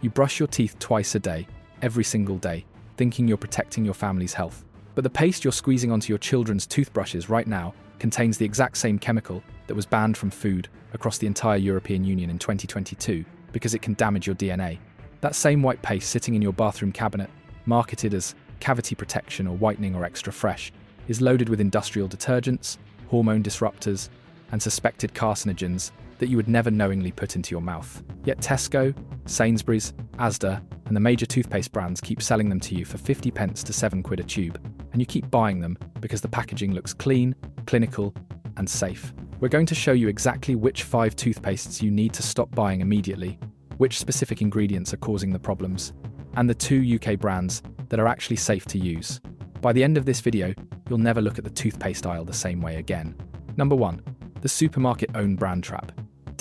You brush your teeth twice a day, every single day, thinking you're protecting your family's health. But the paste you're squeezing onto your children's toothbrushes right now contains the exact same chemical that was banned from food across the entire European Union in 2022 because it can damage your DNA. That same white paste sitting in your bathroom cabinet, marketed as cavity protection or whitening or extra fresh, is loaded with industrial detergents, hormone disruptors, and suspected carcinogens that you would never knowingly put into your mouth. Yet Tesco, Sainsbury's, Asda, and the major toothpaste brands keep selling them to you for 50 pence to £7 a tube, and you keep buying them because the packaging looks clean, clinical, and safe. We're going to show you exactly which 5 toothpastes you need to stop buying immediately, which specific ingredients are causing the problems, and the 2 UK brands that are actually safe to use. By the end of this video, you'll never look at the toothpaste aisle the same way again. Number 1. The supermarket own brand trap.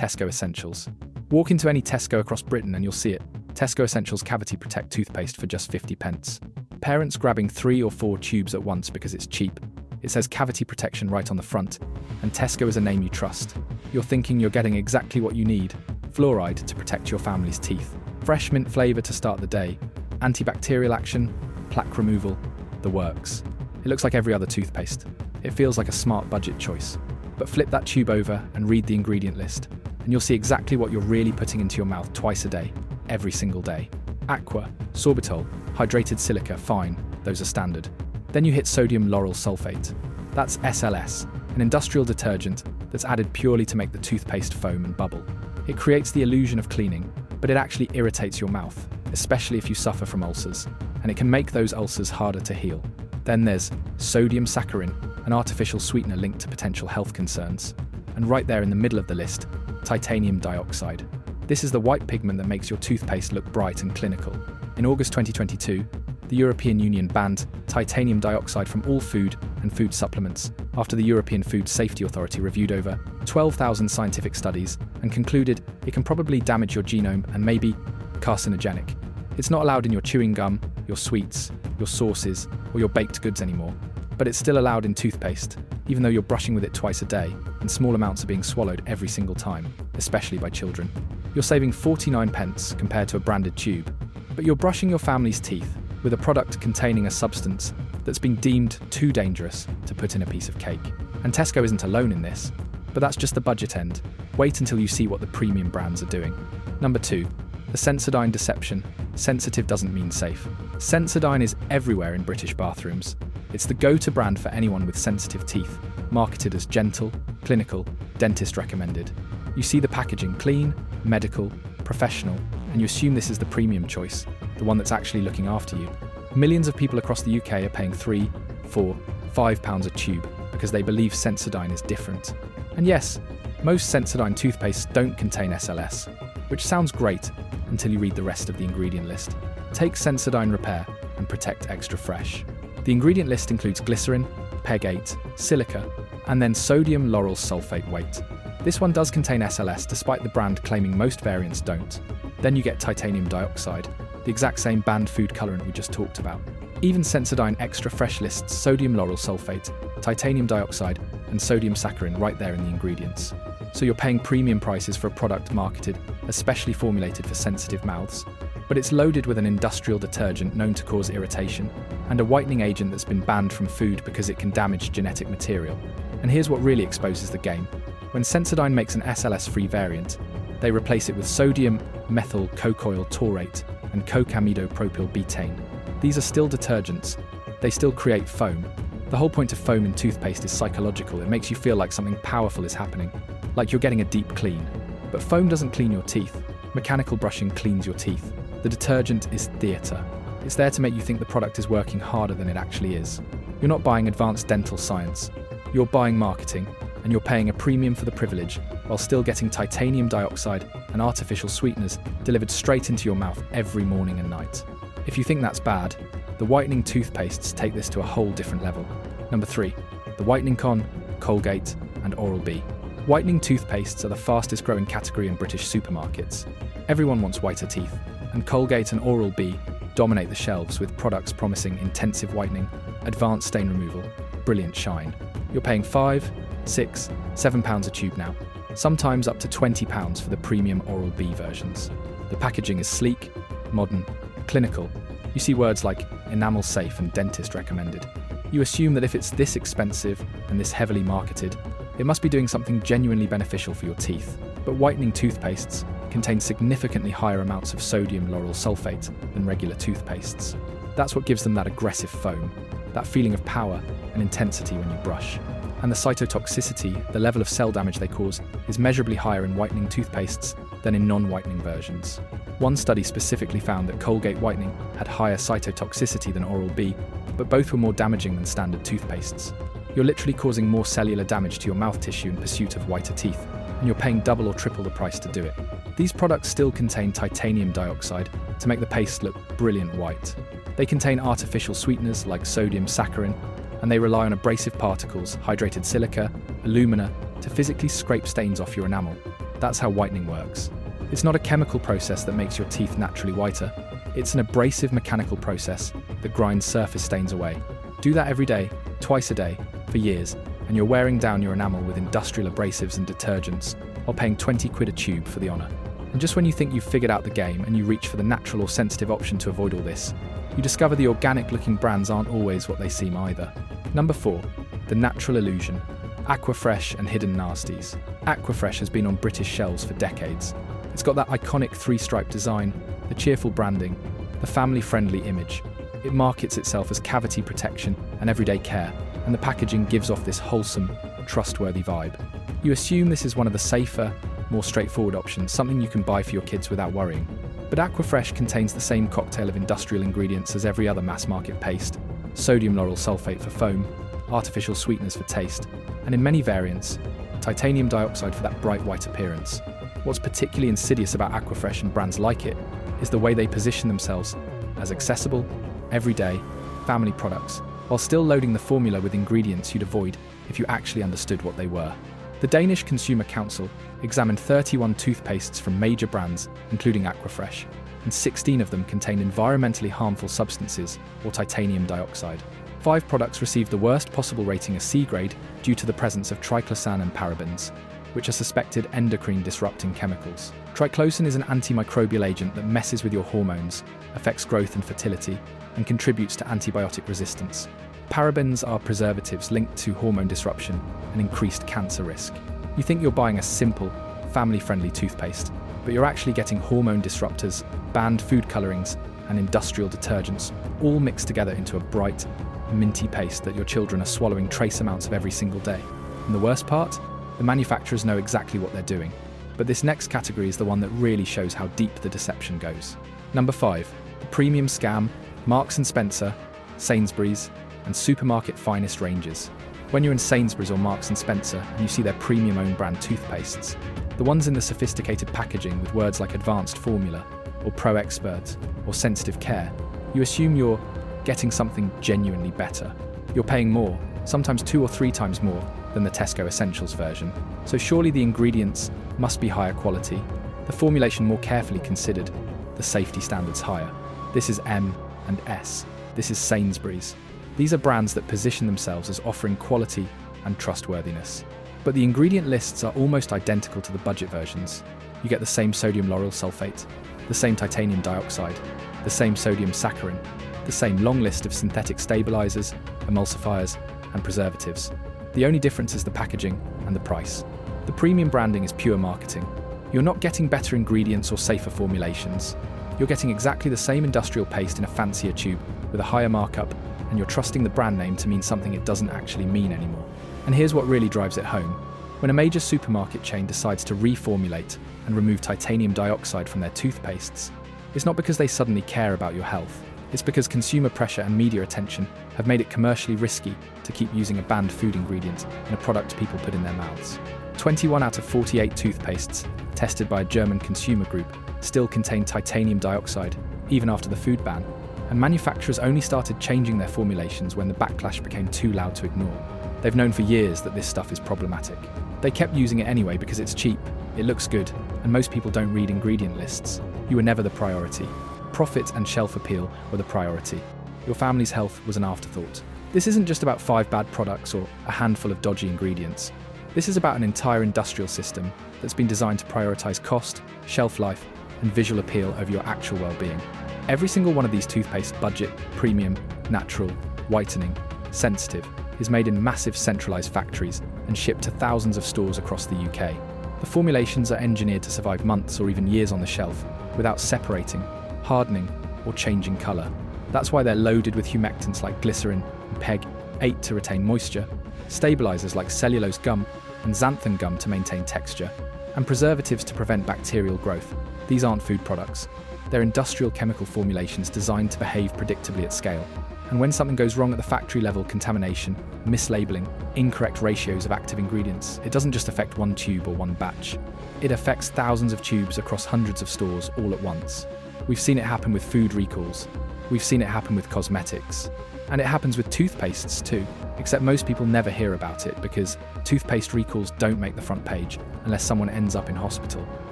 Tesco Essentials. Walk into any Tesco across Britain and you'll see it. Tesco Essentials Cavity Protect toothpaste for just 50 pence. Parents grabbing 3 or 4 tubes at once because it's cheap. It says cavity protection right on the front, and Tesco is a name you trust. You're thinking you're getting exactly what you need. Fluoride to protect your family's teeth. Fresh mint flavour to start the day. Antibacterial action, plaque removal, the works. It looks like every other toothpaste. It feels like a smart budget choice. But flip that tube over and read the ingredient list, and you'll see exactly what you're really putting into your mouth twice a day, every single day. Aqua, sorbitol, hydrated silica, fine, those are standard. Then you hit sodium lauryl sulfate. That's SLS, an industrial detergent that's added purely to make the toothpaste foam and bubble. It creates the illusion of cleaning, but it actually irritates your mouth, especially if you suffer from ulcers, and it can make those ulcers harder to heal. Then there's sodium saccharin, an artificial sweetener linked to potential health concerns. And right there in the middle of the list, titanium dioxide. This is the white pigment that makes your toothpaste look bright and clinical. In August 2022, the European Union banned titanium dioxide from all food and food supplements after the European Food Safety Authority reviewed over 12,000 scientific studies and concluded it can probably damage your genome and may be carcinogenic. It's not allowed in your chewing gum, your sweets, your sauces, or your baked goods anymore, but it's still allowed in toothpaste, even though you're brushing with it twice a day and small amounts are being swallowed every single time, especially by children. You're saving 49 pence compared to a branded tube, but you're brushing your family's teeth with a product containing a substance that's been deemed too dangerous to put in a piece of cake. And Tesco isn't alone in this, but that's just the budget end. Wait until you see what the premium brands are doing. Number 2. The Sensodyne deception. Sensitive doesn't mean safe. Sensodyne is everywhere in British bathrooms. It's the go-to brand for anyone with sensitive teeth, marketed as gentle, clinical, dentist recommended. You see the packaging clean, medical, professional, and you assume this is the premium choice, the one that's actually looking after you. Millions of people across the UK are paying £3, £4, £5 a tube because they believe Sensodyne is different. And yes, most Sensodyne toothpastes don't contain SLS, which sounds great until you read the rest of the ingredient list. Take Sensodyne Repair and Protect Extra Fresh. The ingredient list includes glycerin, pegate, silica, and then sodium lauryl sulfate weight. This one does contain SLS despite the brand claiming most variants don't. Then you get titanium dioxide, the exact same banned food colorant we just talked about. Even Sensodyne Extra Fresh lists sodium lauryl sulfate, titanium dioxide, and sodium saccharin right there in the ingredients. So you're paying premium prices for a product marketed, especially formulated for sensitive mouths. But it's loaded with an industrial detergent known to cause irritation, and a whitening agent that's been banned from food because it can damage genetic material. And here's what really exposes the game. When Sensodyne makes an SLS-free variant, they replace it with sodium methyl cocoyl taurate and cocamidopropyl betaine. These are still detergents. They still create foam. The whole point of foam in toothpaste is psychological. It makes you feel like something powerful is happening, like you're getting a deep clean. But foam doesn't clean your teeth. Mechanical brushing cleans your teeth. The detergent is theatre. It's there to make you think the product is working harder than it actually is. You're not buying advanced dental science. You're buying marketing, and you're paying a premium for the privilege while still getting titanium dioxide and artificial sweeteners delivered straight into your mouth every morning and night. If you think that's bad, the whitening toothpastes take this to a whole different level. Number 3. The Whitening Con, Colgate, and Oral-B. Whitening toothpastes are the fastest growing category in British supermarkets. Everyone wants whiter teeth, and Colgate and Oral-B dominate the shelves with products promising intensive whitening, advanced stain removal, brilliant shine. You're paying £5, £6, £7 a tube now, sometimes up to £20 for the premium Oral-B versions. The packaging is sleek, modern, clinical. You see words like enamel safe and dentist recommended. You assume that if it's this expensive and this heavily marketed, it must be doing something genuinely beneficial for your teeth. But whitening toothpastes contain significantly higher amounts of sodium lauryl sulfate than regular toothpastes. That's what gives them that aggressive foam, that feeling of power and intensity when you brush. And the cytotoxicity, the level of cell damage they cause, is measurably higher in whitening toothpastes than in non-whitening versions. One study specifically found that Colgate whitening had higher cytotoxicity than Oral-B, but both were more damaging than standard toothpastes. You're literally causing more cellular damage to your mouth tissue in pursuit of whiter teeth, and you're paying double or triple the price to do it. These products still contain titanium dioxide to make the paste look brilliant white. They contain artificial sweeteners like sodium saccharin, and they rely on abrasive particles, hydrated silica, alumina, to physically scrape stains off your enamel. That's how whitening works. It's not a chemical process that makes your teeth naturally whiter. It's an abrasive mechanical process that grinds surface stains away. Do that every day, twice a day, for years, and you're wearing down your enamel with industrial abrasives and detergents, while paying 20 quid a tube for the honour. And just when you think you've figured out the game and you reach for the natural or sensitive option to avoid all this, you discover the organic-looking brands aren't always what they seem either. Number 4. The natural illusion. Aquafresh and hidden nasties. Aquafresh has been on British shelves for decades. It's got that iconic 3-stripe design, the cheerful branding, the family-friendly image. It markets itself as cavity protection and everyday care, and the packaging gives off this wholesome, trustworthy vibe. You assume this is one of the safer, more straightforward options, something you can buy for your kids without worrying. But Aquafresh contains the same cocktail of industrial ingredients as every other mass-market paste: sodium lauryl sulfate for foam, artificial sweeteners for taste, and in many variants, titanium dioxide for that bright white appearance. What's particularly insidious about Aquafresh and brands like it is the way they position themselves as accessible, everyday, family products, while still loading the formula with ingredients you'd avoid if you actually understood what they were. The Danish Consumer Council examined 31 toothpastes from major brands, including Aquafresh, and 16 of them contained environmentally harmful substances or titanium dioxide. 5 products received the worst possible rating, a C grade, due to the presence of triclosan and parabens, which are suspected endocrine-disrupting chemicals. Triclosan is an antimicrobial agent that messes with your hormones, affects growth and fertility, and contributes to antibiotic resistance. Parabens are preservatives linked to hormone disruption and increased cancer risk. You think you're buying a simple, family-friendly toothpaste, but you're actually getting hormone disruptors, banned food colorings, and industrial detergents, all mixed together into a bright, minty paste that your children are swallowing trace amounts of every single day. And the worst part? The manufacturers know exactly what they're doing. But this next category is the one that really shows how deep the deception goes. Number 5. The premium scam, Marks & Spencer, Sainsbury's, and supermarket finest ranges. When you're in Sainsbury's or Marks & Spencer and you see their premium own brand toothpastes, the ones in the sophisticated packaging with words like advanced formula, or pro expert, or sensitive care, you assume you're getting something genuinely better. You're paying more, sometimes 2 or 3 times more than the Tesco Essentials version, so surely the ingredients must be higher quality, the formulation more carefully considered, the safety standards higher. This is M and S. This is Sainsbury's. These are brands that position themselves as offering quality and trustworthiness. But the ingredient lists are almost identical to the budget versions. You get the same sodium lauryl sulfate, the same titanium dioxide, the same sodium saccharin, the same long list of synthetic stabilizers, emulsifiers, and preservatives. The only difference is the packaging and the price. The premium branding is pure marketing. You're not getting better ingredients or safer formulations. You're getting exactly the same industrial paste in a fancier tube with a higher markup, and you're trusting the brand name to mean something it doesn't actually mean anymore. And here's what really drives it home. When a major supermarket chain decides to reformulate and remove titanium dioxide from their toothpastes, it's not because they suddenly care about your health. It's because consumer pressure and media attention have made it commercially risky to keep using a banned food ingredient in a product people put in their mouths. 21 out of 48 toothpastes tested by a German consumer group still contain titanium dioxide, even after the food ban, and manufacturers only started changing their formulations when the backlash became too loud to ignore. They've known for years that this stuff is problematic. They kept using it anyway because it's cheap, it looks good, and most people don't read ingredient lists. You were never the priority. Profit and shelf appeal were the priority. Your family's health was an afterthought. This isn't just about 5 bad products or a handful of dodgy ingredients. This is about an entire industrial system that's been designed to prioritize cost, shelf life, and visual appeal over your actual well-being. Every single one of these toothpaste, budget, premium, natural, whitening, sensitive, is made in massive centralized factories and shipped to thousands of stores across the UK. The formulations are engineered to survive months or even years on the shelf without separating, hardening, or changing color. That's why they're loaded with humectants like glycerin and PEG-8 to retain moisture, stabilizers like cellulose gum and xanthan gum to maintain texture, and preservatives to prevent bacterial growth. These aren't food products. They're industrial chemical formulations designed to behave predictably at scale. And when something goes wrong at the factory level, contamination, mislabeling, incorrect ratios of active ingredients, it doesn't just affect one tube or one batch. It affects thousands of tubes across hundreds of stores all at once. We've seen it happen with food recalls. We've seen it happen with cosmetics. And it happens with toothpastes too, except most people never hear about it because toothpaste recalls don't make the front page unless someone ends up in hospital.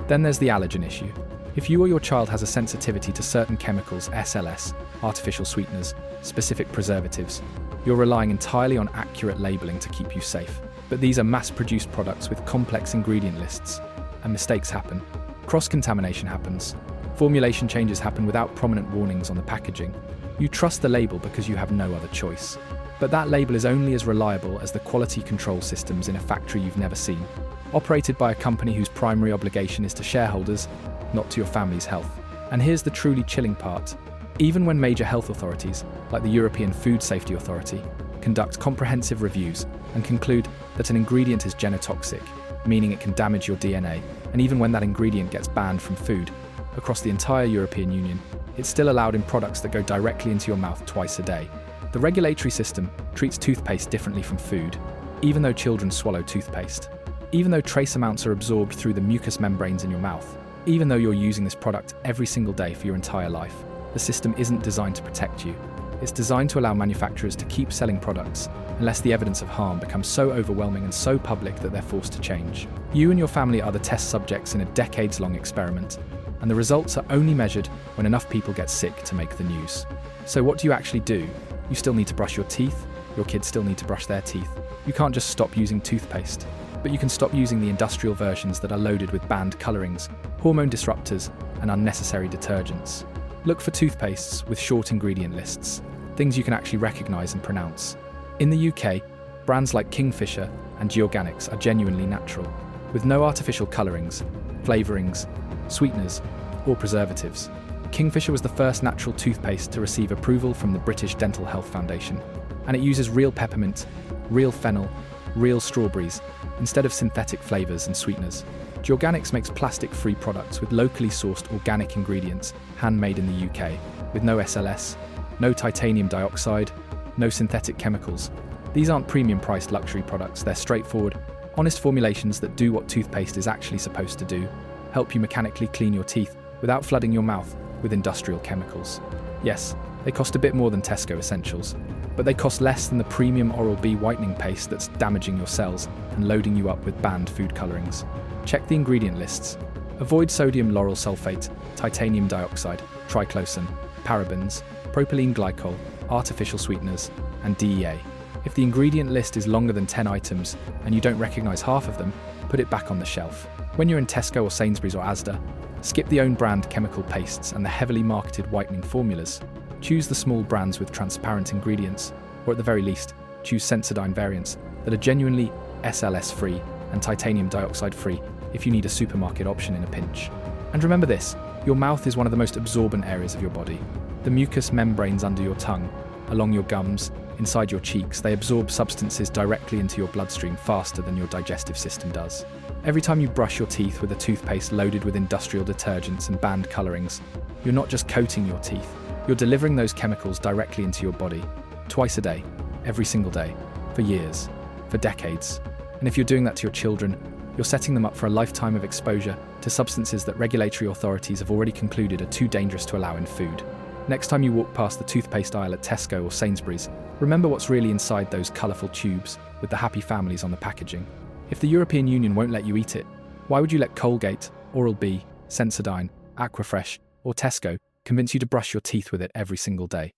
Then there's the allergen issue. If you or your child has a sensitivity to certain chemicals, SLS, artificial sweeteners, specific preservatives, you're relying entirely on accurate labeling to keep you safe. But these are mass-produced products with complex ingredient lists, and mistakes happen. Cross-contamination happens. Formulation changes happen without prominent warnings on the packaging. You trust the label because you have no other choice. But that label is only as reliable as the quality control systems in a factory you've never seen, operated by a company whose primary obligation is to shareholders, not to your family's health. And here's the truly chilling part. Even when major health authorities, like the European Food Safety Authority, conduct comprehensive reviews and conclude that an ingredient is genotoxic, meaning it can damage your DNA, and even when that ingredient gets banned from food, across the entire European Union, it's still allowed in products that go directly into your mouth twice a day. The regulatory system treats toothpaste differently from food, even though children swallow toothpaste. Even though trace amounts are absorbed through the mucous membranes in your mouth, even though you're using this product every single day for your entire life, the system isn't designed to protect you. It's designed to allow manufacturers to keep selling products unless the evidence of harm becomes so overwhelming and so public that they're forced to change. You and your family are the test subjects in a decades-long experiment, and the results are only measured when enough people get sick to make the news. So what do you actually do? You still need to brush your teeth. Your kids still need to brush their teeth. You can't just stop using toothpaste, but you can stop using the industrial versions that are loaded with banned colorings, hormone disruptors, and unnecessary detergents. Look for toothpastes with short ingredient lists, things you can actually recognize and pronounce. In the UK, brands like Kingfisher and Georganics are genuinely natural, with no artificial colorings, flavorings, sweeteners, or preservatives. Kingfisher was the first natural toothpaste to receive approval from the British Dental Health Foundation, and it uses real peppermint, real fennel, real strawberries, instead of synthetic flavors and sweeteners. Georganics makes plastic-free products with locally sourced organic ingredients, handmade in the UK, with no SLS, no titanium dioxide, no synthetic chemicals. These aren't premium-priced luxury products, they're straightforward, honest formulations that do what toothpaste is actually supposed to do, help you mechanically clean your teeth without flooding your mouth with industrial chemicals. Yes, they cost a bit more than Tesco Essentials, but they cost less than the premium Oral-B whitening paste that's damaging your cells and loading you up with banned food colorings. Check the ingredient lists. Avoid sodium lauryl sulfate, titanium dioxide, triclosan, parabens, propylene glycol, artificial sweeteners, and DEA. If the ingredient list is longer than 10 items and you don't recognize half of them, put it back on the shelf. When you're in Tesco or Sainsbury's or Asda, skip the own brand chemical pastes and the heavily marketed whitening formulas. Choose the small brands with transparent ingredients, or at the very least, choose Sensodyne variants that are genuinely SLS-free and titanium dioxide-free if you need a supermarket option in a pinch. And remember this, your mouth is one of the most absorbent areas of your body. The mucous membranes under your tongue, along your gums, inside your cheeks, they absorb substances directly into your bloodstream faster than your digestive system does. Every time you brush your teeth with a toothpaste loaded with industrial detergents and banned colorings, you're not just coating your teeth, you're delivering those chemicals directly into your body, twice a day, every single day, for years, for decades. And if you're doing that to your children, you're setting them up for a lifetime of exposure to substances that regulatory authorities have already concluded are too dangerous to allow in food. Next time you walk past the toothpaste aisle at Tesco or Sainsbury's, remember what's really inside those colourful tubes with the happy families on the packaging. If the European Union won't let you eat it, why would you let Colgate, Oral-B, Sensodyne, Aquafresh, or Tesco convince you to brush your teeth with it every single day?